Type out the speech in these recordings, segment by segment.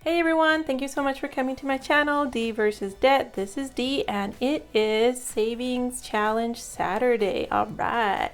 Hey everyone, thank you so much for coming to my channel, D versus Debt. This is D and it is Savings Challenge Saturday. All right.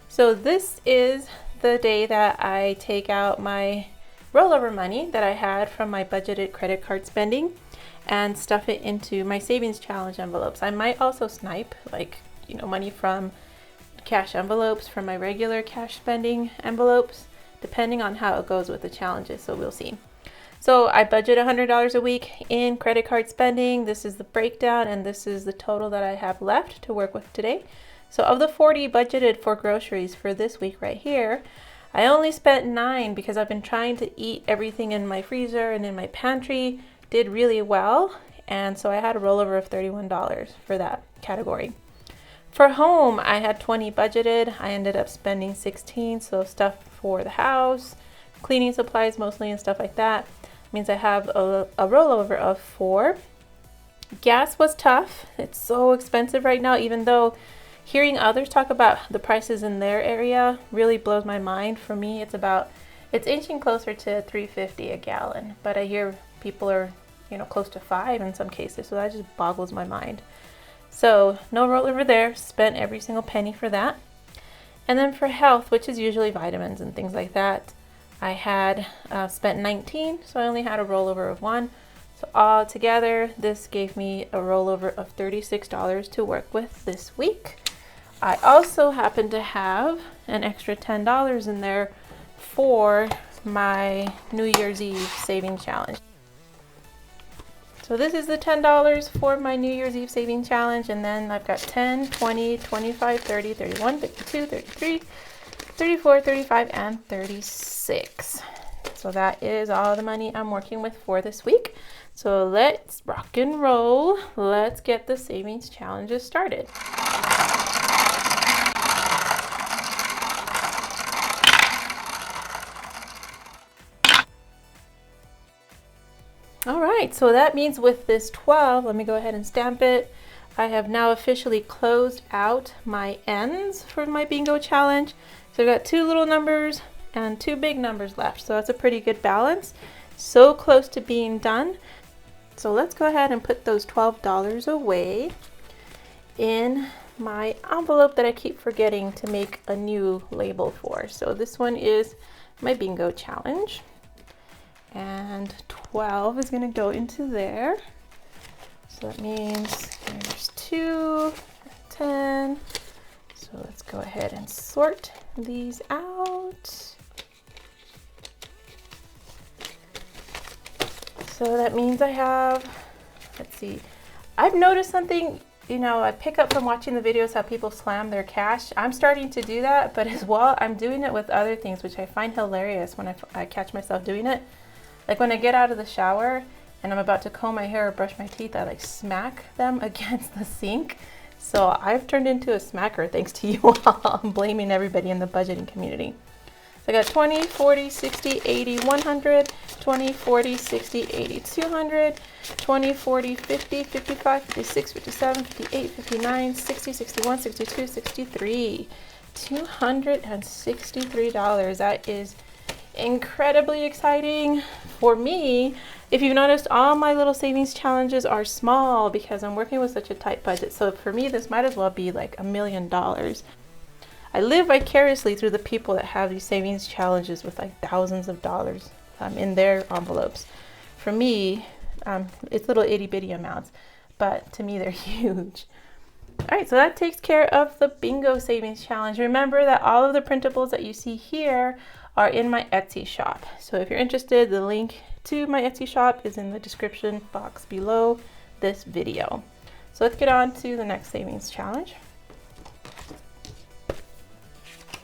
So this is the day that I take out my rollover money that I had from my budgeted credit card spending and stuff it into my Savings Challenge envelopes. I might also snipe money from cash envelopes from my regular cash spending envelopes, depending on how it goes with the challenges. So we'll see. So I budget $100 a week in credit card spending. This is the breakdown and this is the total that I have left to work with today. So of the 40 budgeted for groceries for this week right here, I only spent 9 because I've been trying to eat everything in my freezer and in my pantry. Did really well, and so I had a rollover of $31 for that category. For home, I had 20 budgeted. I ended up spending 16, so stuff for the house, cleaning supplies mostly and stuff like that. Means I have a rollover of 4. Gas was tough. It's so expensive right now, even though hearing others talk about the prices in their area really blows my mind. For me, it's inching closer to $3.50 a gallon, but I hear people are close to $5 in some cases, so that just boggles my mind. So no rollover there, spent every single penny for that. And then for health, which is usually vitamins and things like that, I had spent 19, so I only had a rollover of 1. So all together, this gave me a rollover of $36 to work with this week. I also happen to have an extra $10 in there for my New Year's Eve saving challenge. So this is the $10 for my New Year's Eve saving challenge, and then I've got 10, 20, 25, 30, 31, 32, 33, 34, 35, and 36. So that is all the money I'm working with for this week. So let's rock and roll. Let's get the savings challenges started. All right, so that means with this 12, let me go ahead and stamp it. I have now officially closed out my ends for my bingo challenge. So I've got 2 little numbers and 2 big numbers left. So that's a pretty good balance. So close to being done. So let's go ahead and put those $12 away in my envelope that I keep forgetting to make a new label for. So this one is my bingo challenge. And 12 is going to go into there. So that means there's 2, 10. So let's go ahead and sort these out. So that means I have, let's see, I've noticed something, I pick up from watching the videos how people slam their cash. I'm starting to do that, but as well, I'm doing it with other things, which I find hilarious when I catch myself doing it. Like when I get out of the shower and I'm about to comb my hair or brush my teeth, I smack them against the sink. So I've turned into a smacker thanks to you all. I'm blaming everybody in the budgeting community. So I got 20, 40, 60, 80, 100, 20, 40, 60, 80, 200, 20, 40, 50, 55, 56, 57, 58, 59, 60, 61, 62, 63. $263. That is incredibly exciting for me. If you've noticed, all my little savings challenges are small because I'm working with such a tight budget. So for me, this might as well be like $1 million. I live vicariously through the people that have these savings challenges with thousands of dollars in their envelopes. For me, it's little itty bitty amounts, but to me, they're huge. All right, so that takes care of the bingo savings challenge. Remember that all of the printables that you see here are in my Etsy shop. So if you're interested, the link to my Etsy shop is in the description box below this video. So let's get on to the next savings challenge.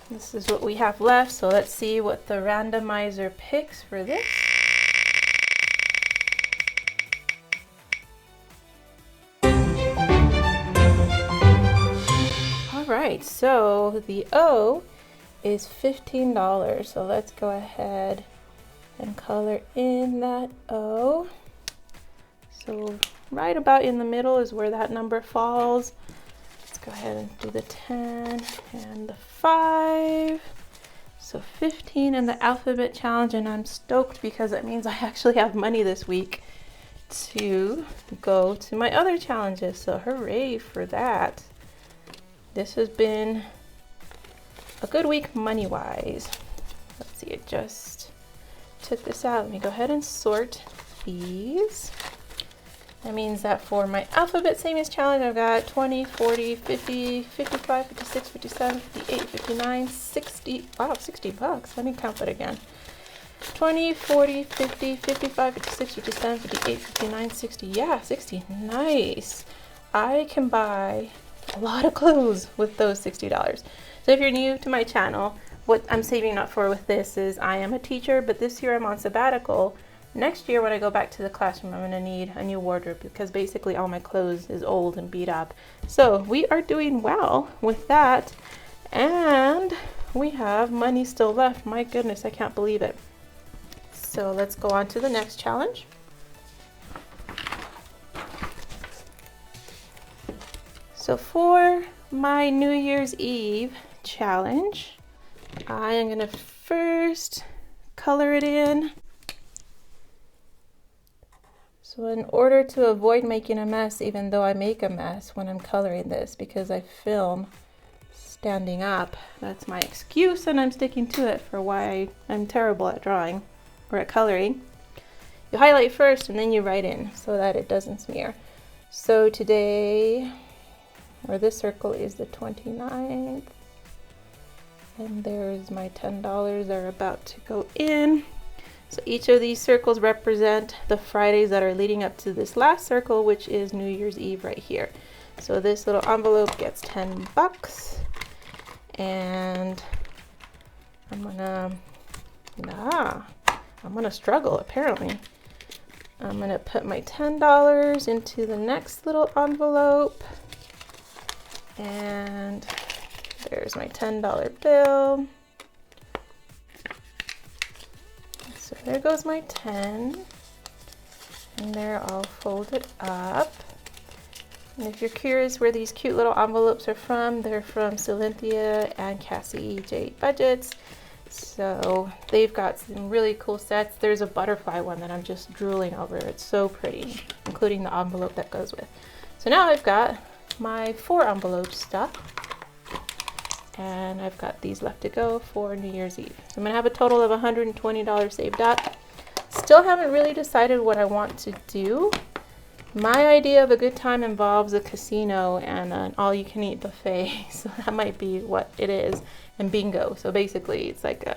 This is what we have left. So let's see what the randomizer picks for this. All right, so the O is $15. So let's go ahead and color in that O. So right about in the middle is where that number falls. Let's go ahead and do the 10 and the 5. So 15 in the alphabet challenge, and I'm stoked because that means I actually have money this week to go to my other challenges. So hooray for that. This has been a good week money-wise. Let's see, it just took this out. Let me go ahead and sort these. That means that for my alphabet savings challenge, I've got 20, 40, 50, 55, 56, 57, 58, 59, 60. Wow, 60 bucks. Let me count that again. 20, 40, 50, 55, 56, 57, 58, 59, 60. Yeah, 60. Nice. I can buy a lot of clothes with those $60. So if you're new to my channel, what I'm saving up for with this is I am a teacher, but this year I'm on sabbatical. Next year when I go back to the classroom, I'm going to need a new wardrobe because basically all my clothes is old and beat up. So we are doing well with that, and we have money still left. My goodness, I can't believe it. So let's go on to the next challenge. So for my New Year's Eve challenge, I am going to first color it in. So in order to avoid making a mess, even though I make a mess when I'm coloring this because I film standing up, that's my excuse, and I'm sticking to it for why I'm terrible at drawing or at coloring. You highlight first and then you write in so that it doesn't smear. So today, or this circle is the 29th, and there's my $10 are about to go in. So each of these circles represent the Fridays that are leading up to this last circle, which is New Year's Eve right here. So this little envelope gets 10 bucks, and I'm gonna struggle apparently. I'm gonna put my $10 into the next little envelope, and there's my $10 bill. So there goes my 10, and they're all folded up. And if you're curious where these cute little envelopes are from, they're from Cynthia and Cassie J Budgets. So they've got some really cool sets. There's a butterfly one that I'm just drooling over. It's so pretty, including the envelope that goes with. So now I've got my 4 envelopes stuck, and I've got these left to go for New Year's Eve. So I'm gonna have a total of $120 saved up. Still haven't really decided what I want to do. My idea of a good time involves a casino and an all-you-can-eat buffet, so that might be what it is, and bingo. So basically it's like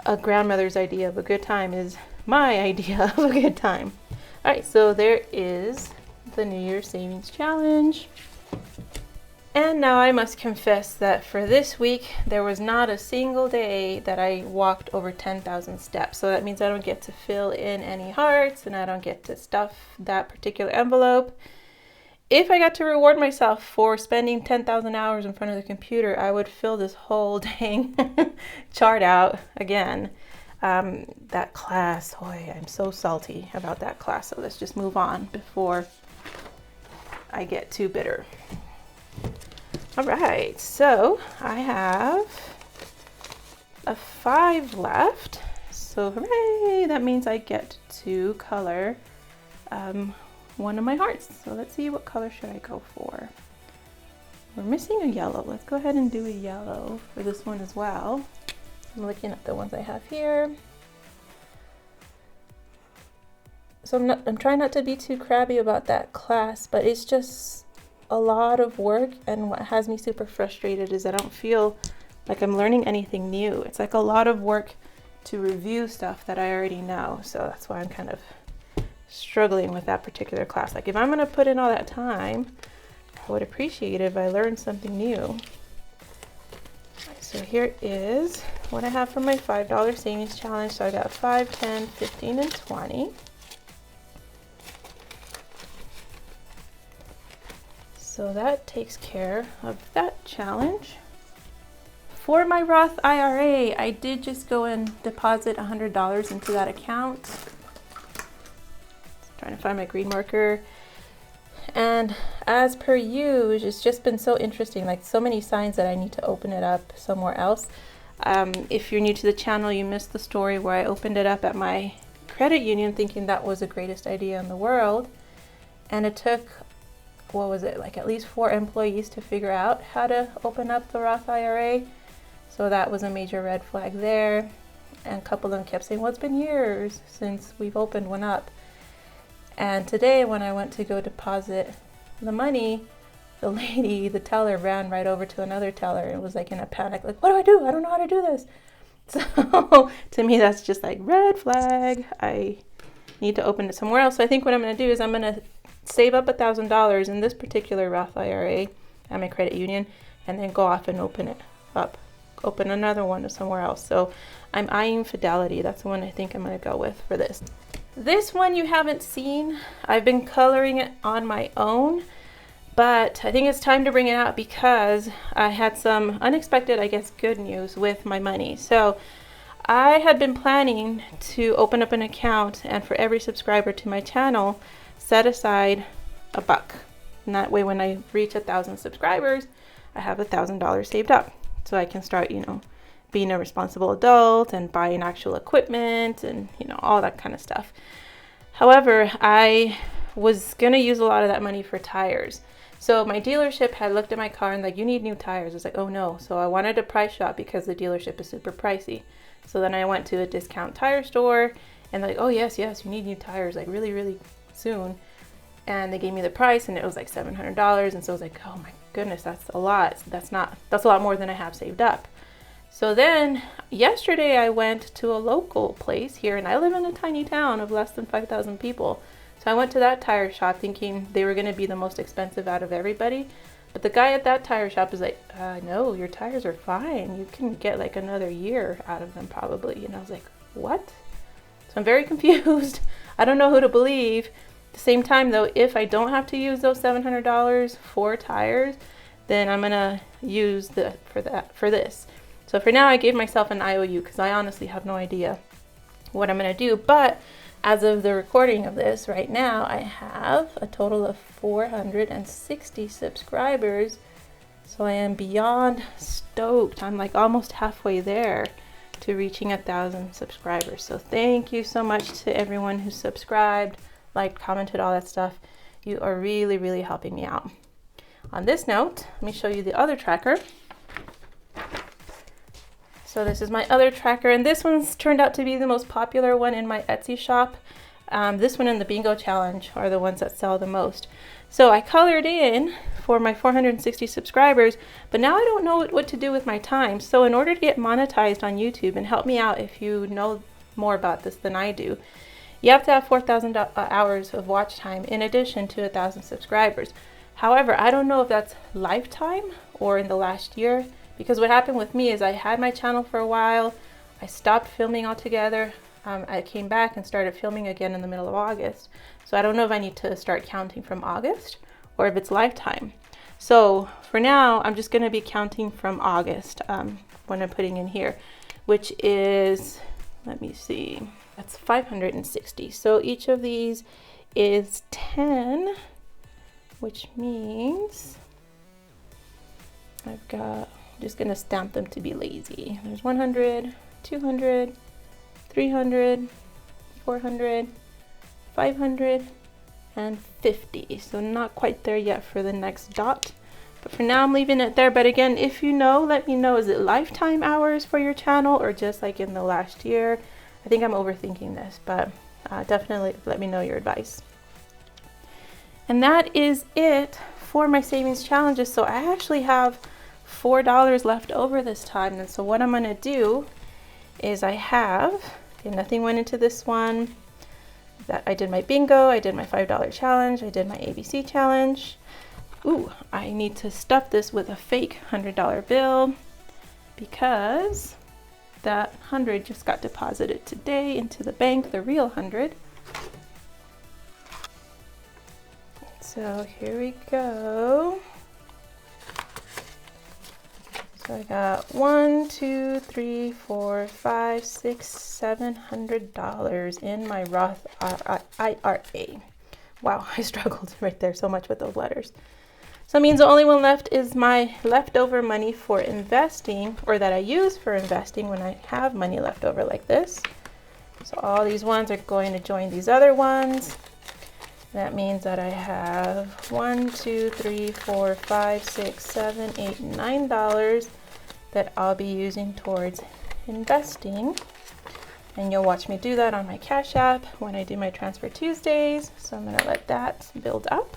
a grandmother's idea of a good time is my idea of a good time. All right, so there is the New Year's Savings Challenge. And now I must confess that for this week, there was not a single day that I walked over 10,000 steps. So that means I don't get to fill in any hearts, and I don't get to stuff that particular envelope. If I got to reward myself for spending 10,000 hours in front of the computer, I would fill this whole dang chart out again. That class, boy, I'm so salty about that class. So let's just move on before I get too bitter. All right, so I have a 5 left. So hooray, that means I get to color one of my hearts. So let's see, what color should I go for? We're missing a yellow. Let's go ahead and do a yellow for this one as well. I'm looking at the ones I have here. So I'm trying not to be too crabby about that class, but it's just a lot of work, and what has me super frustrated is I don't feel like I'm learning anything new. It's like a lot of work to review stuff that I already know, so that's why I'm kind of struggling with that particular class. Like if I'm going to put in all that time, I would appreciate it if I learned something new. So here is what I have for my $5 savings challenge. So I got 5, 10, 15, and 20. So that takes care of that challenge. For my Roth IRA, I did just go and deposit $100 into that account. Trying to find my green marker. And as per usual, it's just been so interesting, like so many signs that I need to open it up somewhere else. If you're new to the channel, you missed the story where I opened it up at my credit union thinking that was the greatest idea in the world. And it took, what was it, like at least 4 employees to figure out how to open up the Roth IRA. So that was a major red flag there. And a couple of them kept saying, well, it's been years since we've opened one up. And today when I went to go deposit the money, the lady, the teller, ran right over to another teller and was like in a panic, like, what do I do? I don't know how to do this. So to me, that's just like red flag. I need to open it somewhere else. So I think what I'm going to do is I'm going to save up $1,000 in this particular Roth IRA at my credit union and then go off and open it up. Open another one somewhere else. So I'm eyeing Fidelity. That's the one I think I'm going to go with for this. This one you haven't seen. I've been coloring it on my own, but I think it's time to bring it out because I had some unexpected, I guess, good news with my money. So I had been planning to open up an account and for every subscriber to my channel, set aside $1. And that way when I reach 1,000 subscribers, I have $1,000 saved up. So I can start, being a responsible adult and buying actual equipment and, all that kind of stuff. However, I was going to use a lot of that money for tires. So my dealership had looked at my car and like, you need new tires. I was like, oh no. So I wanted to price shop because the dealership is super pricey. So then I went to a discount tire store and like, oh yes, you need new tires like really, really soon. And they gave me the price and it was like $700. And so I was like, oh my goodness, that's a lot. That's a lot more than I have saved up. So then yesterday I went to a local place here and I live in a tiny town of less than 5,000 people. So I went to that tire shop thinking they were going to be the most expensive out of everybody. But the guy at that tire shop is like, no, your tires are fine. You can get like another year out of them probably. And I was like, what? So I'm very confused. I don't know who to believe. At the same time though, if I don't have to use those $700 for tires, then I'm going to use for this. So for now I gave myself an IOU because I honestly have no idea what I'm going to do. But as of the recording of this right now, I have a total of 460 subscribers. So I am beyond stoked. I'm like almost halfway there to reaching 1,000 subscribers. So thank you so much to everyone who subscribed, liked, commented, all that stuff. You are really, really helping me out. On this note, let me show you the other tracker. So this is my other tracker, and this one's turned out to be the most popular one in my Etsy shop. This one and the Bingo Challenge are the ones that sell the most. So I colored in for my 460 subscribers, but now I don't know what to do with my time. So in order to get monetized on YouTube, and help me out if you know more about this than I do, you have to have 4,000 hours of watch time in addition to 1,000 subscribers. However, I don't know if that's lifetime or in the last year. Because what happened with me is I had my channel for a while, I stopped filming altogether, I came back and started filming again in the middle of August. So I don't know if I need to start counting from August or if it's lifetime. So for now, I'm just going to be counting from August when I'm putting in here, which is, let me see, that's 560. So each of these is 10, which means I've got, just going to stamp them to be lazy. There's 100, 200, 300, 400, 500, and 50. So not quite there yet for the next dot. But for now, I'm leaving it there. But again, if you know, let me know. Is it lifetime hours for your channel or just like in the last year? I think I'm overthinking this, but definitely let me know your advice. And that is it for my savings challenges. So I actually have $4 left over this time. And so what I'm going to do is I have, okay, nothing went into this one. That I did my bingo, I did my $5 challenge, I did my ABC challenge. Ooh, I need to stuff this with a fake $100 bill because that 100 just got deposited today into the bank, the real 100. So here we go. So I got $1, 2, 3, 4, 5, 6, $700 in my Roth IRA. Wow, I struggled right there so much with those letters. So it means the only one left is my leftover money for investing, or that I use for investing when I have money left over like this. So all these ones are going to join these other ones. That means that I have $1, $2, $3, $4, $5, $6, $7, $8, $9 that I'll be using towards investing. And you'll watch me do that on my Cash App when I do my Transfer Tuesdays. So I'm gonna let that build up.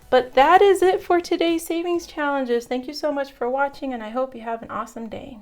But that is it for today's savings challenges. Thank you so much for watching, and I hope you have an awesome day.